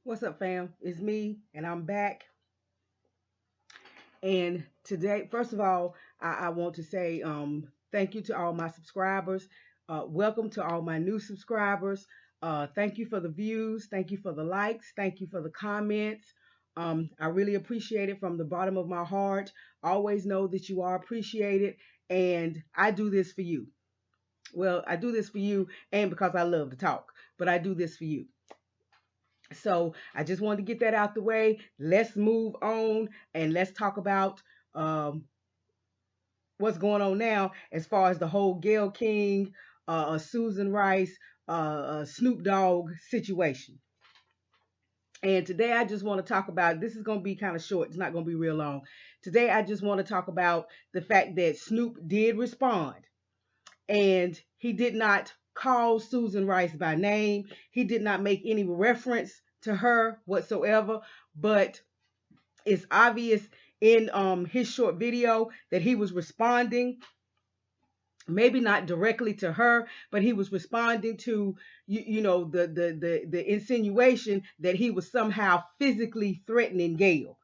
What's up, fam? It's me, and I'm back. And today, first of all, I want to say thank you to all my subscribers. Welcome to all my new subscribers. Thank you for the views. Thank you for the likes. Thank you for the comments. I really appreciate it from the bottom of my heart. Always know that you are appreciated, and I do this for you. Well, I do this for you, and because I love to talk, but I do this for you. So I just wanted to get that out the way. Let's move on and let's talk about um, what's going on now as far as the whole Gayle King, Susan Rice, Snoop Dogg situation. And today I just want to talk about this is going to be kind of short. It's not going to be real long. Today I just want to talk about the fact that Snoop did respond and he did not call Susan Rice by name. He did not make any reference to her whatsoever, but it's obvious in his short video that he was responding, maybe not directly to her, but he was responding to the insinuation that he was somehow physically threatening Gayle.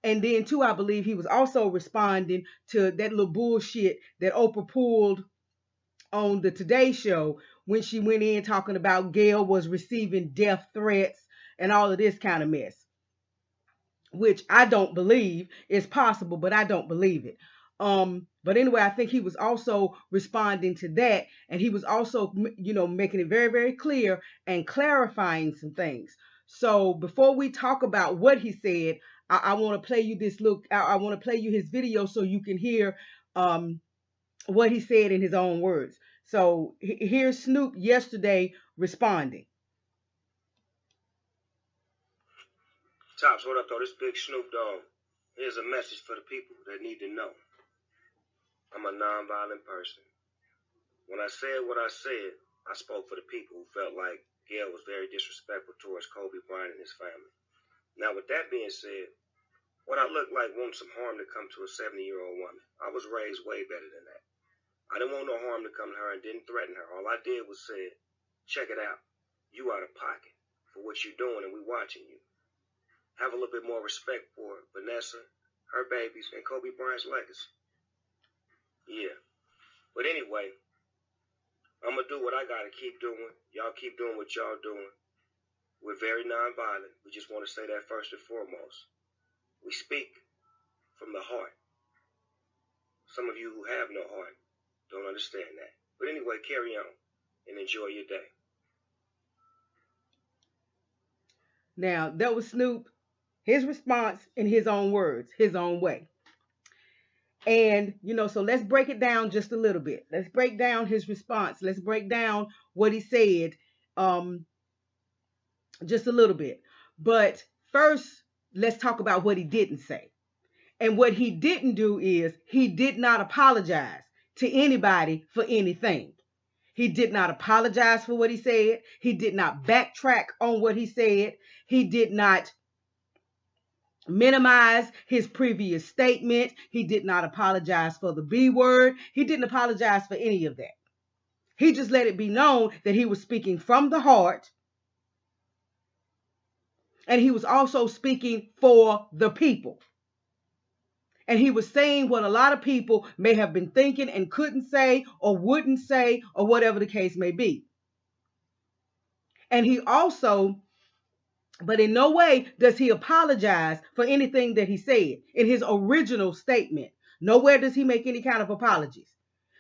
And then too, I believe he was also responding to that little bullshit that Oprah pulled on the Today Show when she went in talking about Gayle was receiving death threats and all of this kind of mess, which I don't believe is possible, but I don't believe it. But anyway, I think he was also responding to that, and he was also, making it very, very clear and clarifying some things. So before we talk about what he said, I want to play you this look. I want to play you his video so you can hear what he said in his own words. So here's Snoop yesterday responding. Tops, what up, though? This big Snoop Dogg. Here's a message for the people that need to know. I'm a nonviolent person. When I said what I said, I spoke for the people who felt like Gayle was very disrespectful towards Kobe Bryant and his family. Now, with that being said, what I look like wants some harm to come to a 70-year-old woman. I was raised way better than that. I didn't want no harm to come to her and didn't threaten her. All I did was say, check it out. You out of pocket for what you're doing, and we watching you. Have a little bit more respect for Vanessa, her babies, and Kobe Bryant's legacy. Yeah. But anyway, I'm going to do what I got to keep doing. Y'all keep doing what y'all doing. We're very nonviolent. We just want to say that first and foremost. We speak from the heart. Some of you who have no heart don't understand that. But anyway, carry on and enjoy your day. Now, that was Snoop, his response in his own words, his own way. And, so let's break it down just a little bit. Let's break down his response. Let's break down what he said just a little bit. But first, let's talk about what he didn't say. And what he didn't do is he did not apologize to anybody for anything. He did not apologize for what he said. He did not backtrack on what he said. He did not minimize his previous statement. He did not apologize for the B word. He didn't apologize for any of that. He just let it be known that he was speaking from the heart. And he was also speaking for the people. And he was saying what a lot of people may have been thinking and couldn't say or wouldn't say or whatever the case may be. And he also, but in no way does he apologize for anything that he said in his original statement. Nowhere does he make any kind of apologies.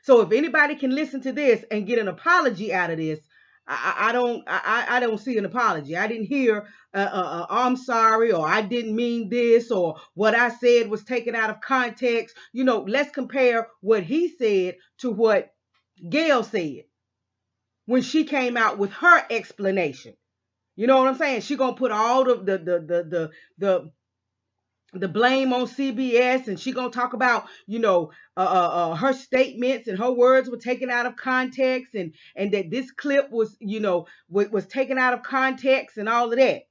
So if anybody can listen to this and get an apology out of this, I don't see an apology. I didn't hear I'm sorry, or I didn't mean this, or what I said was taken out of context. Let's compare what he said to what Gayle said when she came out with her explanation. You know what I'm saying? She gonna put all the blame on CBS, and she gonna talk about her statements and her words were taken out of context, and that this clip was was taken out of context and all of that.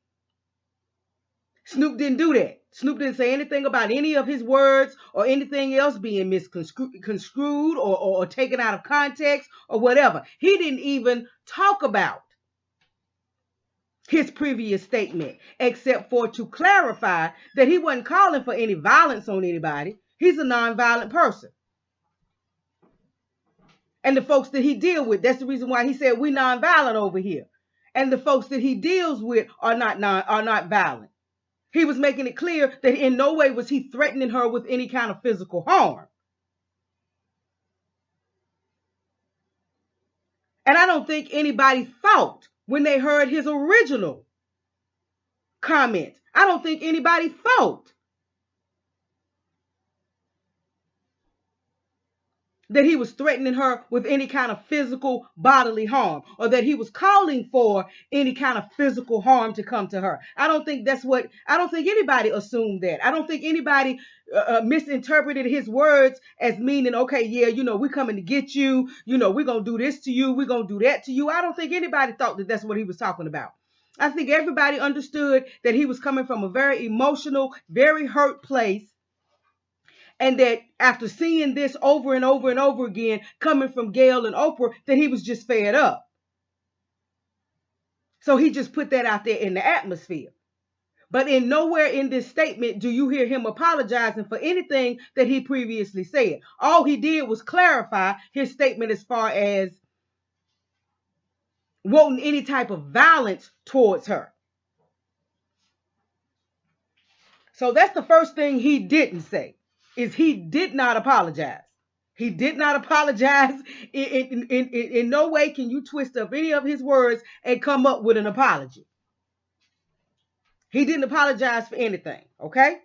Snoop didn't do that. Snoop didn't say anything about any of his words or anything else being misconstrued or taken out of context or whatever. He didn't even talk about his previous statement, except for to clarify that he wasn't calling for any violence on anybody. He's a nonviolent person. And the folks that he deals with, that's the reason why he said we nonviolent over here. And the folks that he deals with are not violent. He was making it clear that in no way was he threatening her with any kind of physical harm. And I don't think anybody thought when they heard his original comment, I don't think anybody thought that he was threatening her with any kind of physical bodily harm, or that he was calling for any kind of physical harm to come to her. I don't think anybody assumed that. I don't think anybody misinterpreted his words as meaning, okay, yeah, we're coming to get you, we're going to do this to you, we're going to do that to you. I don't think anybody thought that that's what he was talking about. I think everybody understood that he was coming from a very emotional, very hurt place. And that after seeing this over and over and over again, coming from Gayle and Oprah, that he was just fed up. So he just put that out there in the atmosphere. But in nowhere in this statement do you hear him apologizing for anything that he previously said. All he did was clarify his statement as far as wanting any type of violence towards her. So that's the first thing he didn't say. Is he did not apologize. He did not apologize. In no way can you twist up any of his words and come up with an apology. He didn't apologize for anything, okay?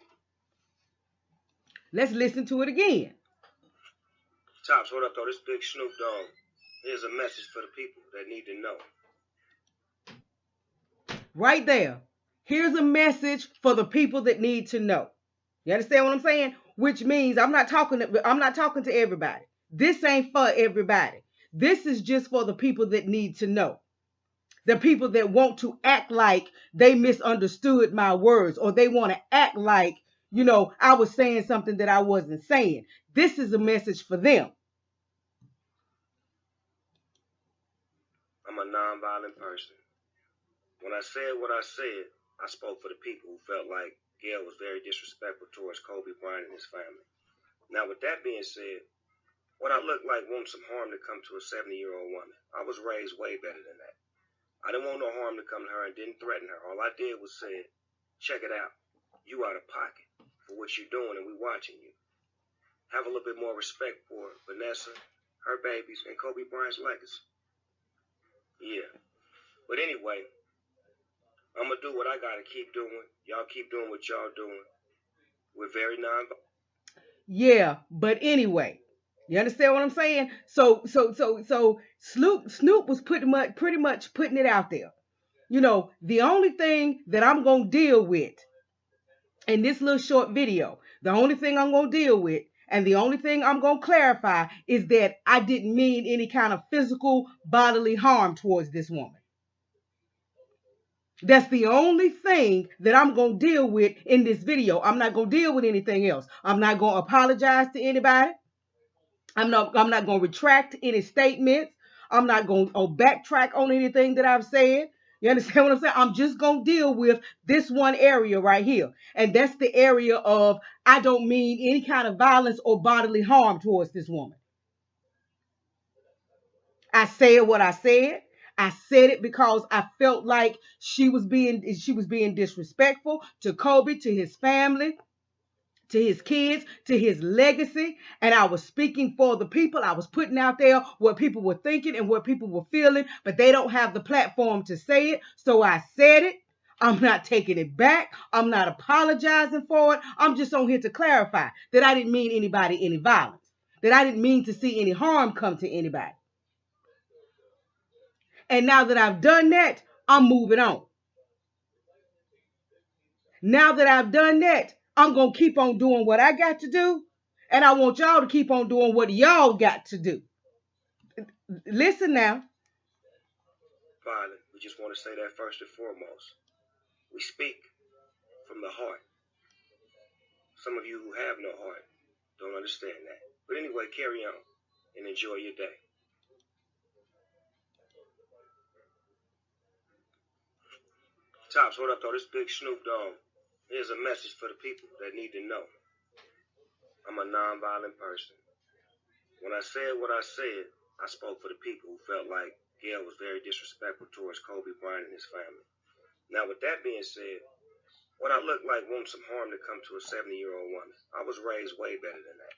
Let's listen to it again. Tops, hold up, though. This big Snoop Dogg. Here's a message for the people that need to know. Right there. Here's a message for the people that need to know. You understand what I'm saying? Which means I'm not talking to everybody. This ain't for everybody. This is just for the people that need to know. The people that want to act like they misunderstood my words, or they want to act like, I was saying something that I wasn't saying. This is a message for them. I'm a nonviolent person. When I said what I said, I spoke for the people who felt like Gayle was very disrespectful towards Kobe Bryant and his family. Now, with that being said, what I look like wants some harm to come to a 70-year-old woman. I was raised way better than that. I didn't want no harm to come to her and didn't threaten her. All I did was say, check it out. You out of pocket for what you're doing, and we watching you. Have a little bit more respect for Vanessa, her babies, and Kobe Bryant's legacy. Yeah. But anyway, I'm going to do what I got to keep doing. Y'all keep doing what y'all doing. We're very nonviolent. Yeah, but anyway, you understand what I'm saying? So Snoop was pretty much putting it out there. The only thing that I'm going to deal with in this little short video, the only thing I'm going to deal with, and the only thing I'm going to clarify is that I didn't mean any kind of physical bodily harm towards this woman. That's the only thing that I'm going to deal with in this video. I'm not going to deal with anything else. I'm not going to apologize to anybody. I'm not going to retract any statements. I'm not going to backtrack on anything that I've said. You understand what I'm saying? I'm just going to deal with this one area right here. And that's the area of I don't mean any kind of violence or bodily harm towards this woman. I said what I said. I said it because I felt like she was being disrespectful to Kobe, to his family, to his kids, to his legacy. And I was speaking for the people. I was putting out there what people were thinking and what people were feeling, but they don't have the platform to say it. So I said it. I'm not taking it back. I'm not apologizing for it. I'm just on here to clarify that I didn't mean anybody any violence, that I didn't mean to see any harm come to anybody. And now that I've done that, I'm moving on. Now that I've done that, I'm going to keep on doing what I got to do. And I want y'all to keep on doing what y'all got to do. Listen now. Violet, we just want to say that first and foremost. We speak from the heart. Some of you who have no heart don't understand that. But anyway, carry on and enjoy your day. Tops, hold up though, this big Snoop Dogg. Here's a message for the people that need to know. I'm a non-violent person. When I said what I said, I spoke for the people who felt like Gayle was very disrespectful towards Kobe Bryant and his family. Now, with that being said, what I look like wants some harm to come to a 70-year-old woman. I was raised way better than that.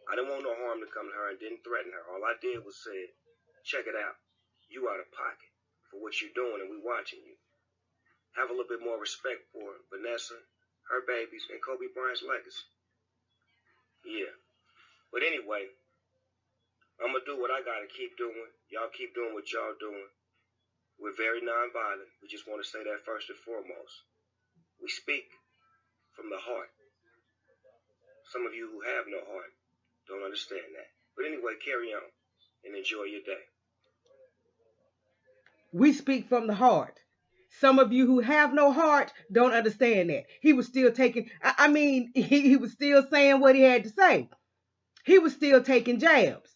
I didn't want no harm to come to her and didn't threaten her. All I did was say, check it out. You out of pocket for what you're doing and we watching you. Have a little bit more respect for Vanessa, her babies, and Kobe Bryant's legacy. Yeah. But anyway, I'm going to do what I got to keep doing. Y'all keep doing what y'all doing. We're very nonviolent. We just want to say that first and foremost. We speak from the heart. Some of you who have no heart don't understand that. But anyway, carry on and enjoy your day. We speak from the heart. Some of you who have no heart don't understand that. He was still taking, he was still saying what he had to say. He was still taking jabs.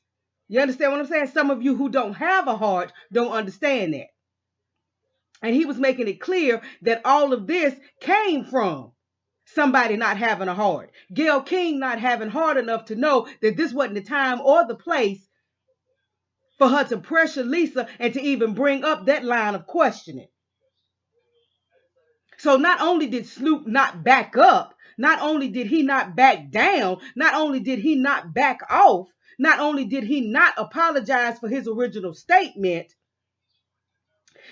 You understand what I'm saying? Some of you who don't have a heart don't understand that. And he was making it clear that all of this came from somebody not having a heart. Gayle King not having heart enough to know that this wasn't the time or the place for her to pressure Lisa and to even bring up that line of questioning. So not only did Snoop not back up, not only did he not back down, not only did he not back off, not only did he not apologize for his original statement,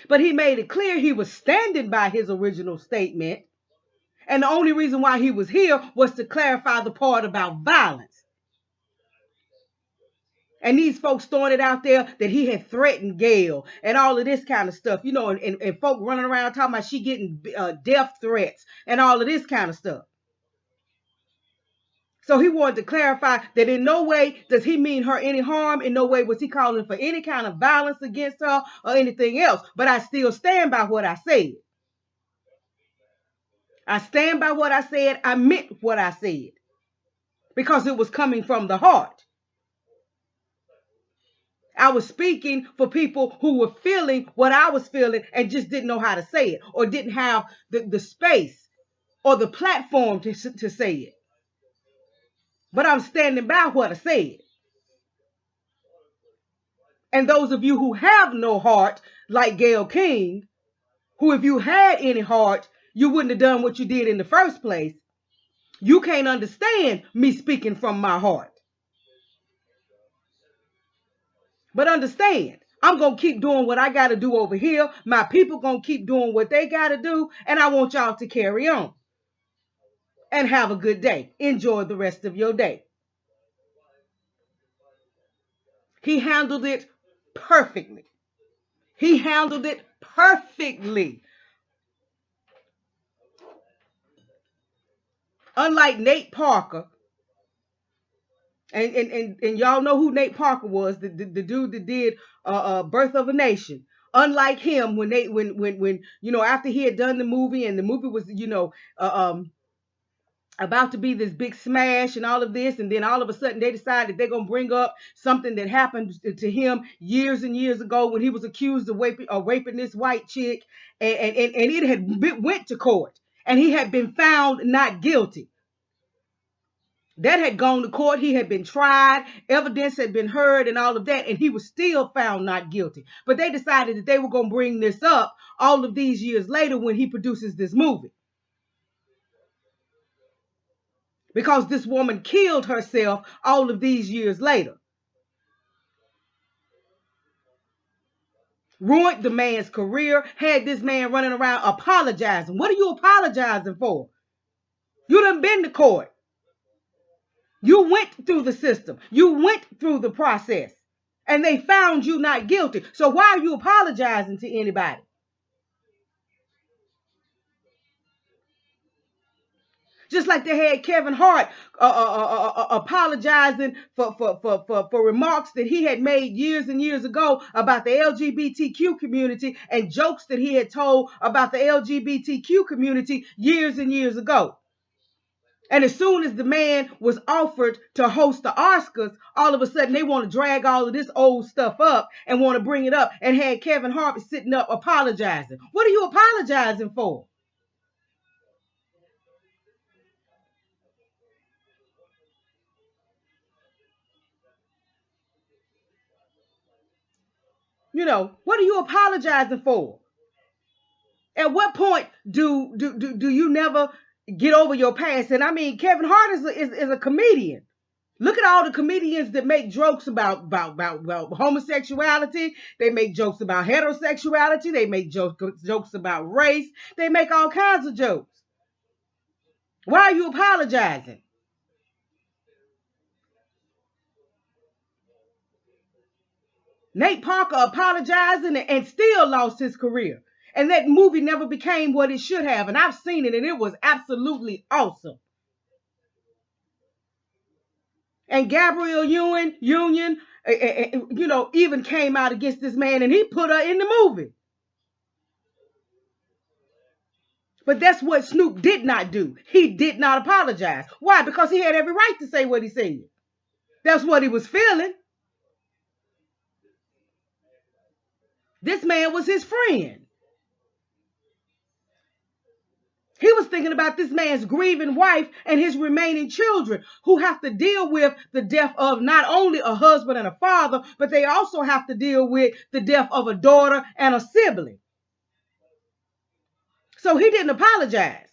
but he made it clear he was standing by his original statement. And the only reason why he was here was to clarify the part about violence. And these folks throwing it out there that he had threatened Gayle and all of this kind of stuff, you know, and folk running around talking about she getting death threats and all of this kind of stuff. So he wanted to clarify that in no way does he mean her any harm. In no way was he calling for any kind of violence against her or anything else. But I still stand by what I said. I stand by what I said. I meant what I said. Because it was coming from the heart. I was speaking for people who were feeling what I was feeling and just didn't know how to say it or didn't have the space or the platform to say it. But I'm standing by what I said. And those of you who have no heart, like Gayle King, who if you had any heart, you wouldn't have done what you did in the first place. You can't understand me speaking from my heart. But understand, I'm going to keep doing what I got to do over here. My people going to keep doing what they got to do. And I want y'all to carry on. And have a good day. Enjoy the rest of your day. He handled it perfectly. He handled it perfectly. Unlike Nate Parker. And y'all know who Nate Parker was, the dude that did Birth of a Nation. Unlike him, when you know, after he had done the movie and the movie was, you know, about to be this big smash and all of this, and then all of a sudden they decided they're gonna bring up something that happened to him years and years ago when he was accused of raping this white chick, and it had went to court, and he had been found not guilty. That had gone to court. He had been tried. Evidence had been heard and all of that. And he was still found not guilty. But they decided that they were going to bring this up all of these years later when he produces this movie. Because this woman killed herself all of these years later. Ruined the man's career. Had this man running around apologizing. What are you apologizing for? You done been to court. You went through the system. You went through the process. And they found you not guilty. So why are you apologizing to anybody? Just like they had Kevin Hart apologizing for remarks that he had made years and years ago about the LGBTQ community and jokes that he had told about the LGBTQ community years and years ago. And as soon as the man was offered to host the Oscars, all of a sudden they want to drag all of this old stuff up and want to bring it up and had Kevin Hart sitting up apologizing. What are you apologizing for? What are you apologizing for? At what point do you never get over your past? And I mean, Kevin Hart is a comedian. Look at all the comedians that make jokes about homosexuality. They make jokes about heterosexuality. They make jokes about race. They make all kinds of jokes. Why are you apologizing? Nate Parker apologizing and still lost his career. And that movie never became what it should have. And I've seen it, and it was absolutely awesome. And Gabrielle Union, even came out against this man, and he put her in the movie. But that's what Snoop did not do. He did not apologize. Why? Because he had every right to say what he said. That's what he was feeling. This man was his friend. He was thinking about this man's grieving wife and his remaining children who have to deal with the death of not only a husband and a father, but they also have to deal with the death of a daughter and a sibling. So he didn't apologize.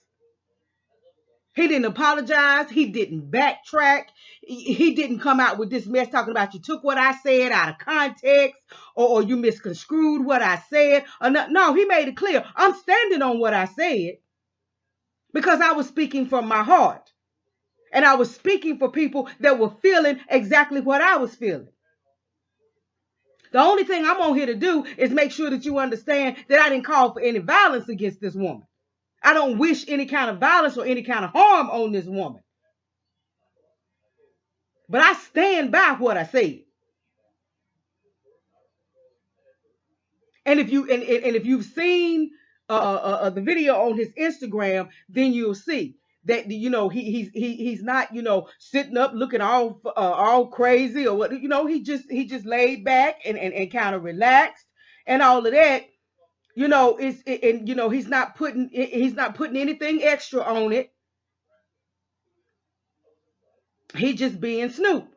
He didn't apologize. He didn't backtrack. He didn't come out with this mess talking about you took what I said out of context or you misconstrued what I said. No, he made it clear. I'm standing on what I said because I was speaking from my heart. And I was speaking for people that were feeling exactly what I was feeling. The only thing I'm on here to do is make sure that you understand that I didn't call for any violence against this woman. I don't wish any kind of violence or any kind of harm on this woman. But I stand by what I said. And if you've seen the video on his Instagram, then you'll see that he's not sitting up looking all crazy or what. He just laid back and kind of relaxed and all of that. He's not putting anything extra on it. He just being Snoop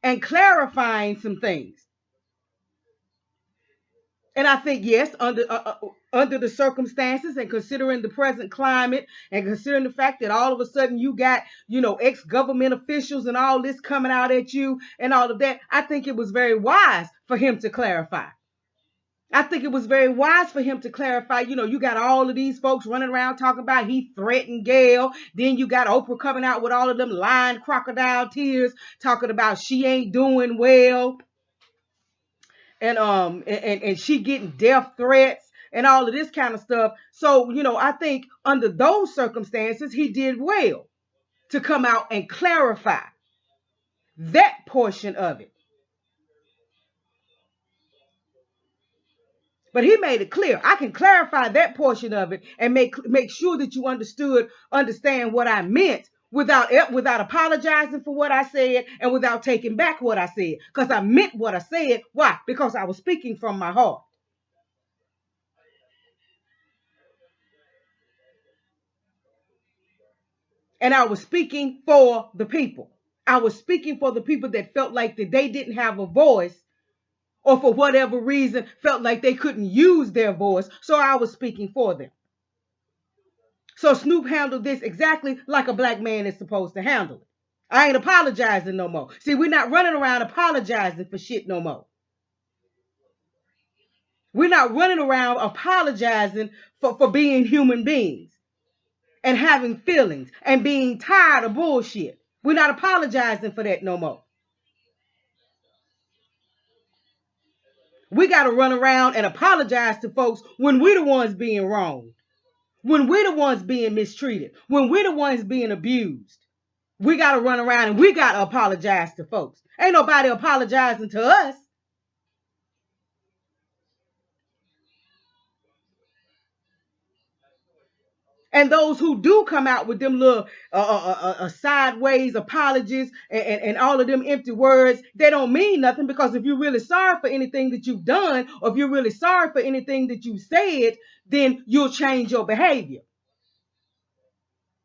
and clarifying some things. And I think, yes, under the circumstances and considering the present climate and considering the fact that all of a sudden you got, ex-government officials and all this coming out at you and all of that, I think it was very wise for him to clarify. I think it was very wise for him to clarify, you got all of these folks running around talking about he threatened Gayle. Then you got Oprah coming out with all of them lying crocodile tears talking about she ain't doing well. And she getting death threats and all of this kind of stuff. So, I think under those circumstances, he did well to come out and clarify that portion of it. But he made it clear. I can clarify that portion of it and make sure that you understand what I meant without apologizing for what I said and without taking back what I said. Because I meant what I said. Why? Because I was speaking from my heart. And I was speaking for the people. I was speaking for the people that felt like that they didn't have a voice or for whatever reason felt like they couldn't use their voice. So I was speaking for them. So Snoop handled this exactly like a black man is supposed to handle it. I ain't apologizing no more. See, we're not running around apologizing for shit no more. We're not running around apologizing for being human beings and having feelings and being tired of bullshit. We're not apologizing for that no more. We got to run around and apologize to folks when we're the ones being wronged, when we're the ones being mistreated, when we're the ones being abused. We got to run around and we got to apologize to folks. Ain't nobody apologizing to us. And those who do come out with them little sideways apologies and all of them empty words, they don't mean nothing, because if you're really sorry for anything that you've done, or if you're really sorry for anything that you said, then you'll change your behavior.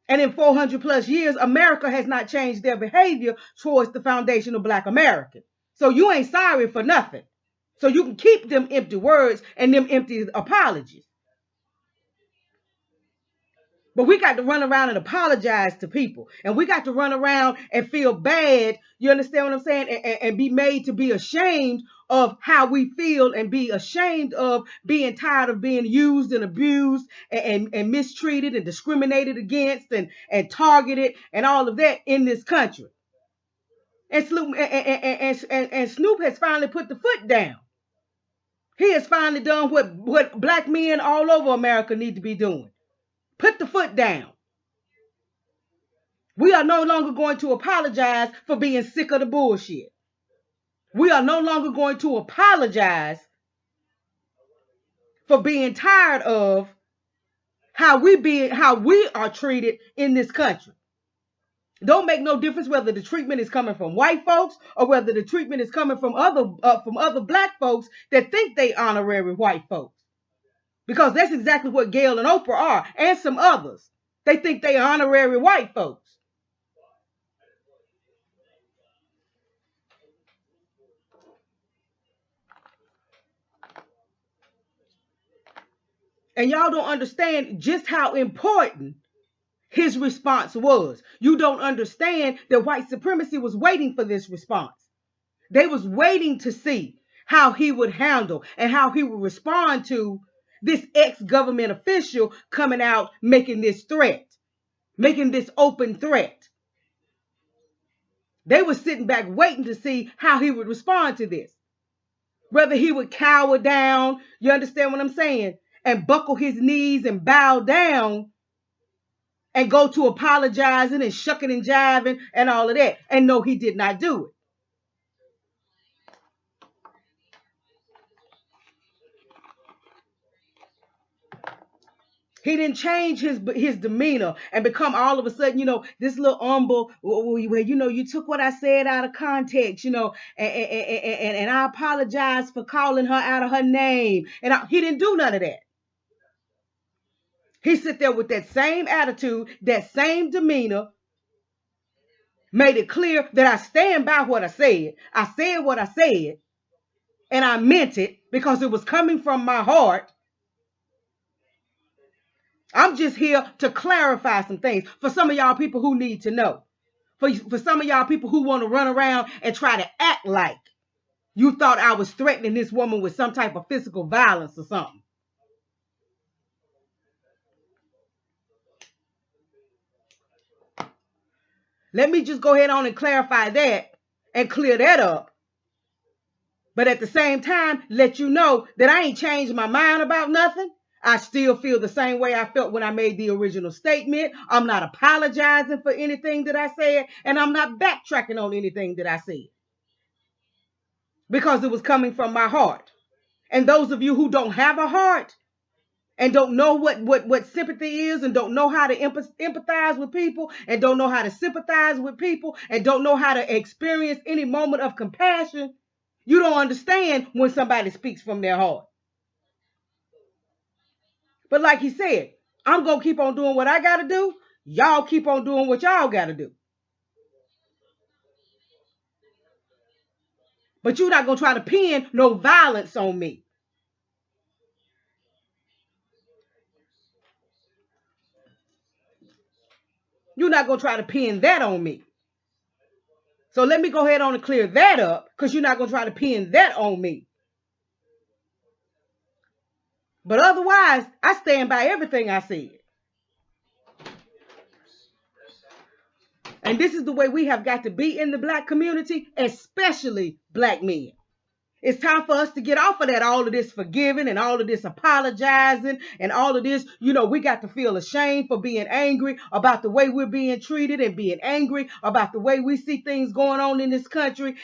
And in 400 plus years, America has not changed their behavior towards the foundation of Black American. So you ain't sorry for nothing. So you can keep them empty words and them empty apologies. But we got to run around and apologize to people. And we got to run around and feel bad, you understand what I'm saying? And be made to be ashamed of how we feel, and be ashamed of being tired of being used and abused and mistreated and discriminated against and targeted and all of that in this country. And Snoop has finally put the foot down. He has finally done what Black men all over America need to be doing. Put the foot down. We are no longer going to apologize for being sick of the bullshit. We are no longer going to apologize for being tired of how we are treated in this country. Don't make no difference whether the treatment is coming from white folks or whether the treatment is coming from other Black folks that think they honorary white folks. Because that's exactly what Gayle and Oprah are, and some others. They think they honorary white folks. And y'all don't understand just how important his response was. You don't understand that white supremacy was waiting for this response. They was waiting to see how he would handle and how he would respond to this ex-government official coming out making this threat, making this open threat. They were sitting back waiting to see how he would respond to this. Whether he would cower down, you understand what I'm saying, and buckle his knees and bow down and go to apologizing and shucking and jiving and all of that. And no, he did not do it. He didn't change his demeanor and become all of a sudden, this little humble, where, you took what I said out of context, and I apologize for calling her out of her name. And he didn't do none of that. He sit there with that same attitude, that same demeanor, made it clear that I stand by what I said. I said what I said, and I meant it because it was coming from my heart. I'm just here to clarify some things for some of y'all people who need to know. For some of y'all people who want to run around and try to act like you thought I was threatening this woman with some type of physical violence or something. Let me just go ahead on and clarify that and clear that up. But at the same time, let you know that I ain't changed my mind about nothing. I still feel the same way I felt when I made the original statement. I'm not apologizing for anything that I said, and I'm not backtracking on anything that I said, because it was coming from my heart. And those of you who don't have a heart and don't know what sympathy is, and don't know how to empathize with people, and don't know how to sympathize with people, and don't know how to experience any moment of compassion, you don't understand when somebody speaks from their heart. But like he said, I'm going to keep on doing what I got to do. Y'all keep on doing what y'all got to do. But you're not going to try to pin no violence on me. You're not going to try to pin that on me. So let me go ahead on and clear that up, because you're not going to try to pin that on me. But otherwise, I stand by everything I said. And this is the way we have got to be in the Black community, especially Black men. It's time for us to get off of that, all of this forgiving and all of this apologizing and all of this. We got to feel ashamed for being angry about the way we're being treated, and being angry about the way we see things going on in this country.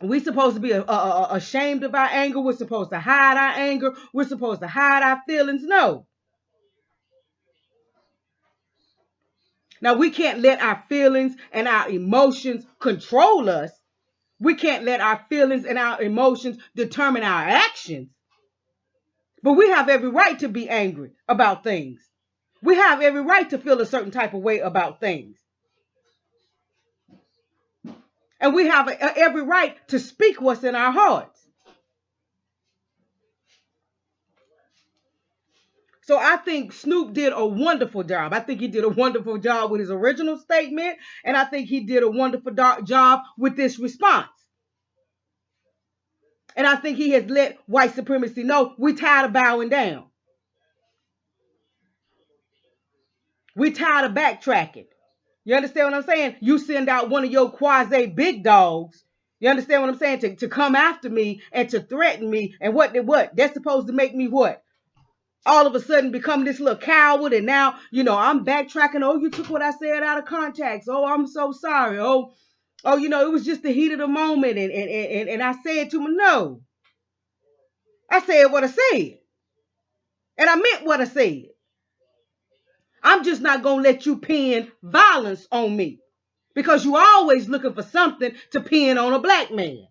We're supposed to be ashamed of our anger. We're supposed to hide our anger. We're supposed to hide our feelings. No. Now, we can't let our feelings and our emotions control us. We can't let our feelings and our emotions determine our actions. But we have every right to be angry about things. We have every right to feel a certain type of way about things. And we have every right to speak what's in our hearts. So I think Snoop did a wonderful job. I think he did a wonderful job with his original statement, and I think he did a wonderful job with this response. And I think he has let white supremacy know we tired of bowing down. We tired of backtracking. You understand what I'm saying? You send out one of your quasi big dogs. You understand what I'm saying? To come after me and to threaten me. And what? That's supposed to make me what? All of a sudden become this little coward, and now, I'm backtracking. Oh, you took what I said out of context. Oh, I'm so sorry. Oh, it was just the heat of the moment, and I said to him, no. I said what I said. And I meant what I said. I'm just not gonna let you pin violence on me. Because you always looking for something to pin on a black man.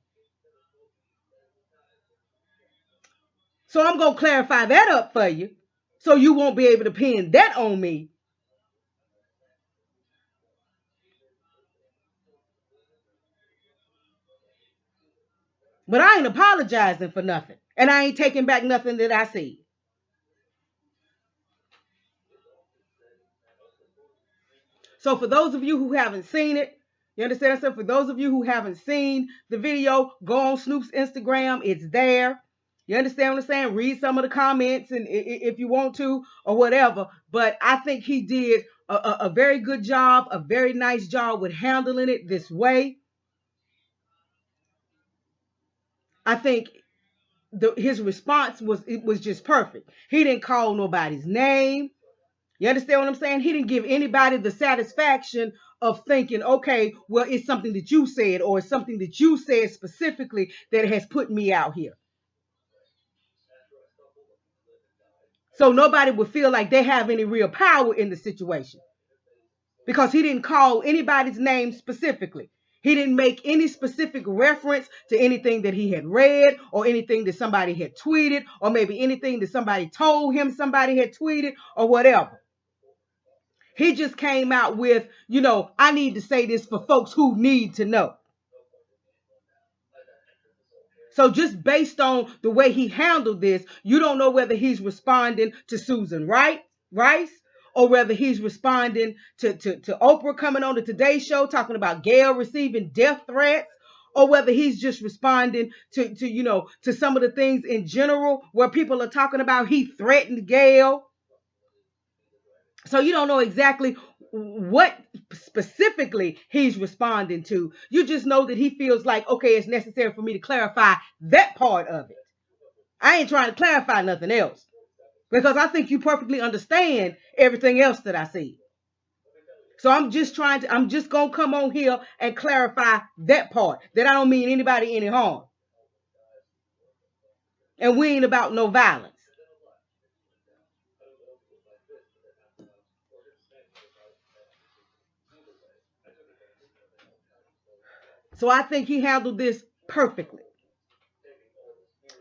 So I'm gonna clarify that up for you, so you won't be able to pin that on me. But I ain't apologizing for nothing. And I ain't taking back nothing that I said. So for those of you who haven't seen it, you understand what I'm saying? For those of you who haven't seen the video, go on Snoop's Instagram. It's there. You understand what I'm saying? Read some of the comments and if you want to or whatever. But I think he did a very good job, a very nice job with handling it this way. I think his response was just perfect. He didn't call nobody's name. You understand what I'm saying? He didn't give anybody the satisfaction of thinking, okay, well, it's something that you said, or it's something that you said specifically that has put me out here. So nobody would feel like they have any real power in the situation, because he didn't call anybody's name specifically. He didn't make any specific reference to anything that he had read, or anything that somebody had tweeted, or maybe anything that somebody told him somebody had tweeted, or whatever. He just came out with, I need to say this for folks who need to know. So just based on the way he handled this, you don't know whether he's responding to Susan Rice, or whether he's responding to Oprah coming on the Today Show talking about Gayle receiving death threats, or whether he's just responding to some of the things in general where people are talking about he threatened Gayle. So you don't know exactly what specifically he's responding to. You just know that he feels like, okay, it's necessary for me to clarify that part of it. I ain't trying to clarify nothing else, because I think you perfectly understand everything else that I said. So I'm just going to come on here and clarify that part, that I don't mean anybody any harm. And we ain't about no violence. So I think he handled this perfectly.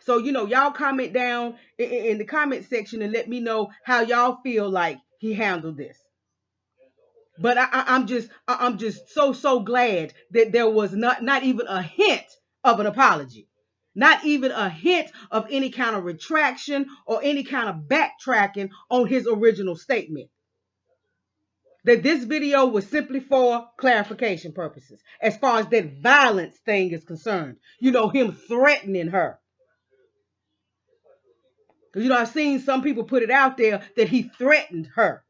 So, y'all comment down in the comment section and let me know how y'all feel like he handled this. But I'm just so glad that there was not even a hint of an apology. Not even a hint of any kind of retraction or any kind of backtracking on his original statement. That this video was simply for clarification purposes, as far as that violence thing is concerned. Him threatening her. Because, I've seen some people put it out there that he threatened her.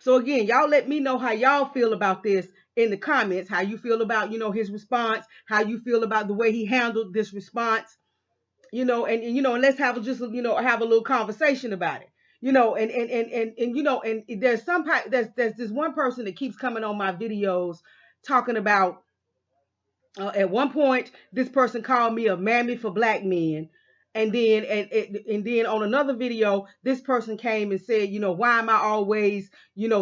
So again, y'all let me know how y'all feel about this in the comments, how you feel about, his response, how you feel about the way he handled this response, and let's have have a little conversation about it. And there's this one person that keeps coming on my videos talking about, at one point, this person called me a mammy for black men. And then on another video, this person came and said, why am I always,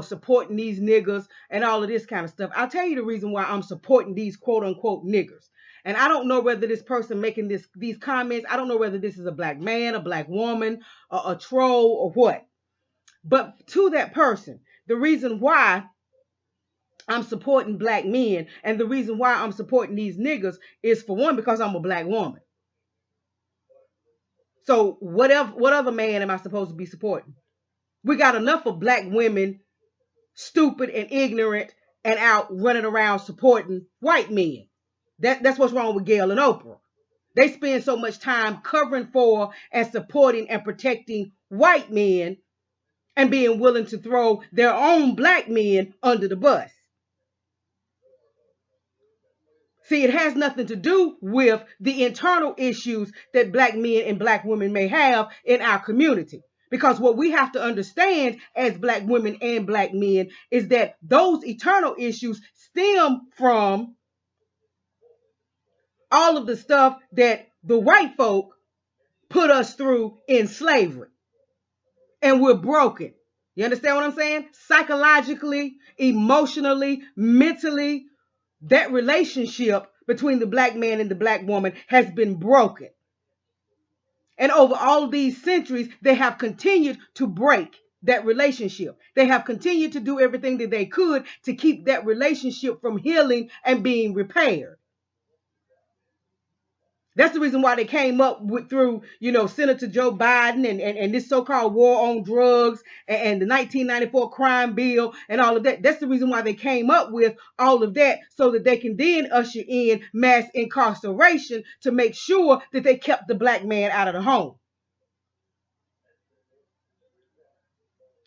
supporting these niggas and all of this kind of stuff. I'll tell you the reason why I'm supporting these quote unquote niggers. And I don't know whether this person making these comments, I don't know whether this is a black man, a black woman, a troll, or what. But to that person, the reason why I'm supporting black men and the reason why I'm supporting these niggas is, for one, because I'm a black woman. So what other man am I supposed to be supporting? We got enough of black women stupid and ignorant and out running around supporting white men. That's what's wrong with Gayle and Oprah. They spend so much time covering for and supporting and protecting white men and being willing to throw their own black men under the bus. See, it has nothing to do with the internal issues that black men and black women may have in our community. Because what we have to understand as black women and black men is that those eternal issues stem from all of the stuff that the white folk put us through in slavery. And we're broken. You understand what I'm saying? Psychologically, emotionally, mentally, that relationship between the black man and the black woman has been broken. And over all these centuries, they have continued to break that relationship. They have continued to do everything that they could to keep that relationship from healing and being repaired. That's the reason why they came up with, through, Senator Joe Biden and this so-called war on drugs and the 1994 crime bill and all of that. That's the reason why they came up with all of that, so that they can then usher in mass incarceration to make sure that they kept the black man out of the home.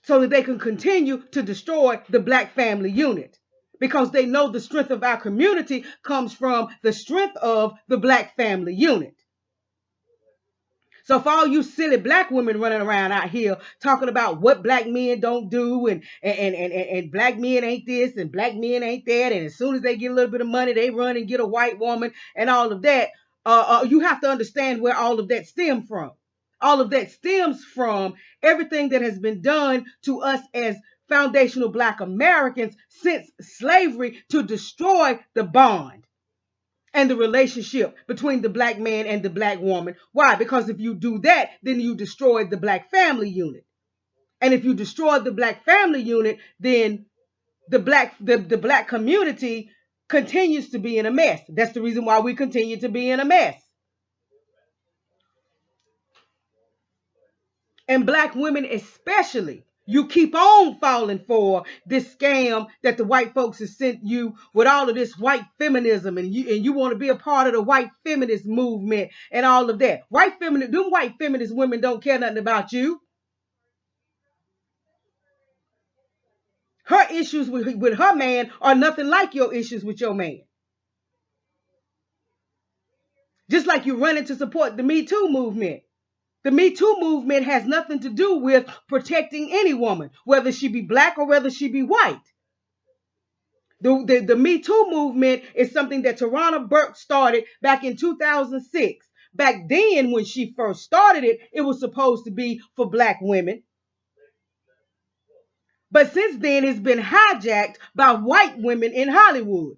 So that they can continue to destroy the black family unit. Because they know the strength of our community comes from the strength of the black family unit. So for all you silly black women running around out here talking about what black men don't do and black men ain't this and black men ain't that, and as soon as they get a little bit of money, they run and get a white woman and all of that, you have to understand where all of that stems from. All of that stems from everything that has been done to us as foundational black Americans since slavery to destroy the bond and the relationship between the black man and the black woman. Why? Because if you do that, then you destroy the black family unit. And if you destroy the black family unit, then the black community continues to be in a mess. That's the reason why we continue to be in a mess. And black women especially, you keep on falling for this scam that the white folks have sent you with all of this white feminism, and you want to be a part of the white feminist movement and all of that. Them white feminist women don't care nothing about you. Her issues with her man are nothing like your issues with your man. Just like you running to support the Me Too movement. The Me Too movement has nothing to do with protecting any woman, whether she be black or whether she be white. The Me Too movement is something that Tarana Burke started back in 2006. Back then, when she first started it, it was supposed to be for black women. But since then, it's been hijacked by white women in Hollywood.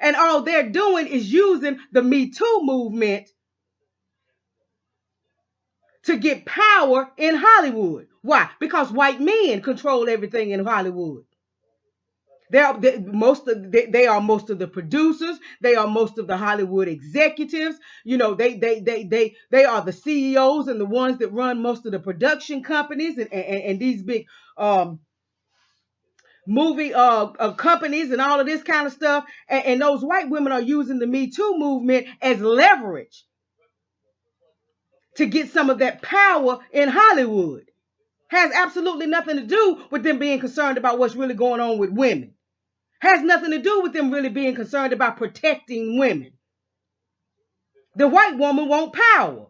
And all they're doing is using the Me Too movement to get power in Hollywood. Why? Because white men control everything in Hollywood. They are most of the producers. They are most of the Hollywood executives. They are the CEOs and the ones that run most of the production companies and these big movie companies and all of this kind of stuff. And those white women are using the Me Too movement as leverage to get some of that power in Hollywood. Has absolutely nothing to do with them being concerned about what's really going on with women. Has nothing to do with them really being concerned about protecting women. The white woman wants power.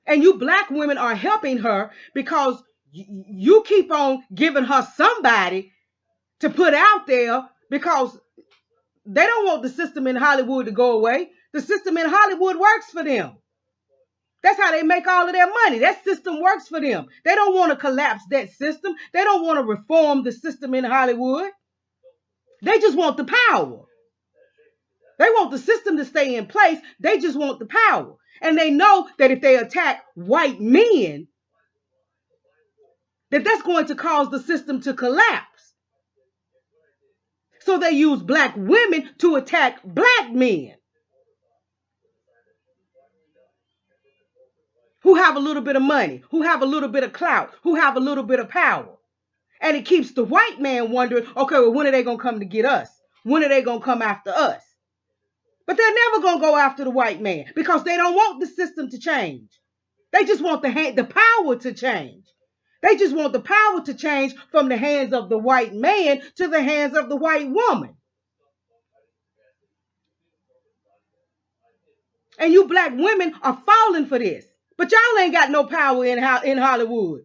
And you black women are helping her because you keep on giving her somebody to put out there, because They don't want the system in Hollywood to go away. The system in Hollywood works for them. That's how they make all of their money. That system works for them. They don't want to collapse that system. They don't want to reform the system in Hollywood. They just want the power. They want the system to stay in place. They just want the power. And they know that if they attack white men, that's going to cause the system to collapse. So they use black women to attack black men who have a little bit of money, who have a little bit of clout, who have a little bit of power. And it keeps the white man wondering, okay, well, when are they going to come to get us? When are they going to come after us? But they're never going to go after the white man because they don't want the system to change. They just want the power to change. They just want the power to change from the hands of the white man to the hands of the white woman. And you black women are falling for this. But y'all ain't got no power in Hollywood.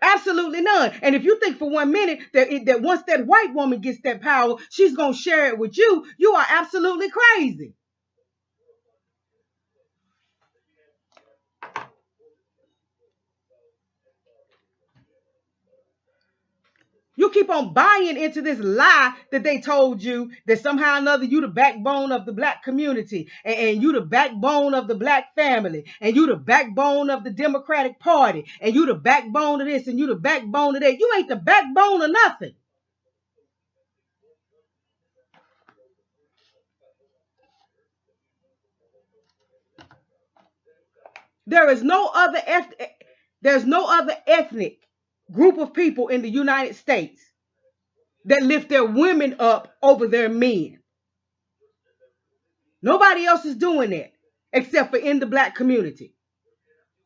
Absolutely none. And if you think for 1 minute that once that white woman gets that power, she's going to share it with you, you are absolutely crazy. You keep on buying into this lie that they told you that somehow or another you the backbone of the black community and you the backbone of the black family and you the backbone of the Democratic Party and you the backbone of this and you the backbone of that. You ain't the backbone of nothing. There's no other ethnic group of people in the United States that lift their women up over their men. Nobody else is doing that except for in the black community.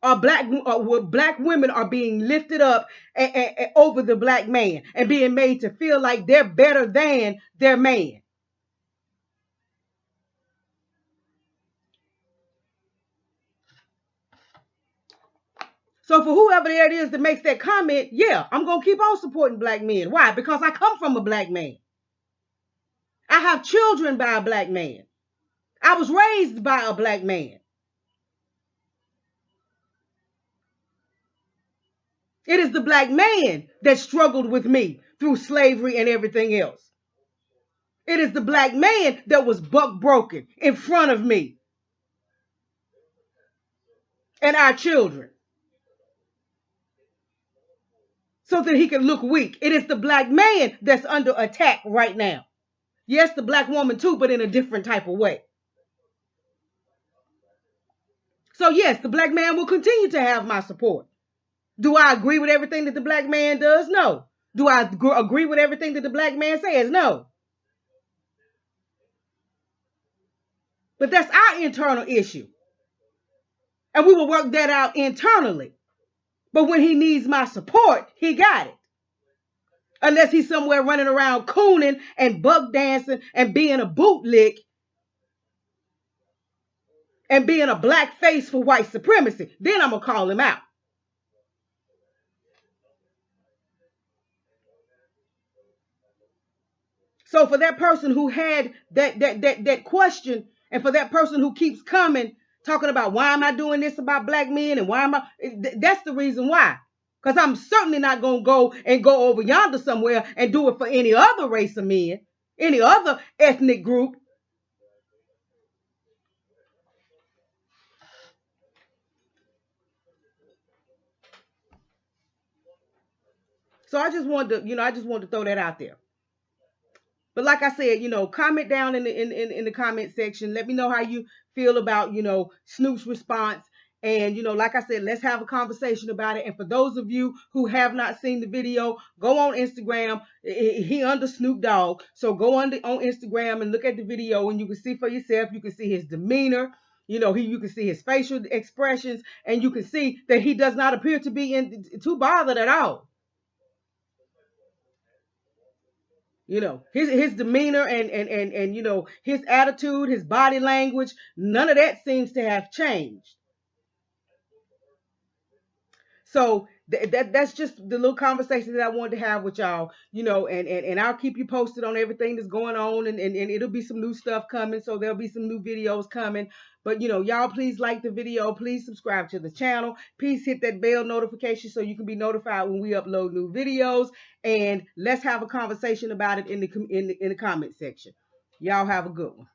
Black women are being lifted up over the black man and being made to feel like they're better than their man. So for whoever it is that makes that comment, yeah, I'm going to keep on supporting black men. Why? Because I come from a black man. I have children by a black man. I was raised by a black man. It is the black man that struggled with me through slavery and everything else. It is the black man that was buck broken in front of me and our children so that he can look weak. It is the black man that's under attack right now. Yes, the black woman too, but in a different type of way. So yes, the black man will continue to have my support. Do I agree with everything that the black man does? No. Do I agree with everything that the black man says? No. But that's our internal issue. And we will work that out internally. But when he needs my support, he got it. Unless he's somewhere running around cooning and buck dancing and being a bootlick and being a black face for white supremacy. Then I'm going to call him out. So for that person who had that question, and for that person who keeps coming, talking about why am I doing this about black men and why am I, that's the reason why. Because I'm certainly not going to go over yonder somewhere and do it for any other race of men, any other ethnic group. So I just wanted to throw that out there. But like I said, comment down in the comment section. Let me know how you feel about, Snoop's response. And, like I said, let's have a conversation about it. And for those of you who have not seen the video, go on Instagram. He under Snoop Dogg. So go on Instagram and look at the video and you can see for yourself. You can see his demeanor. You can see his facial expressions. And you can see that he does not appear to be too bothered at all. His demeanor and his attitude, his body language, none of that seems to have changed. So that's just the little conversation that I wanted to have with y'all, and I'll keep you posted on everything that's going on, and it'll be some new stuff coming. So there'll be some new videos coming. But y'all please like the video, please subscribe to the channel, please hit that bell notification so you can be notified when we upload new videos, and let's have a conversation about it in the comment section. Y'all have a good one.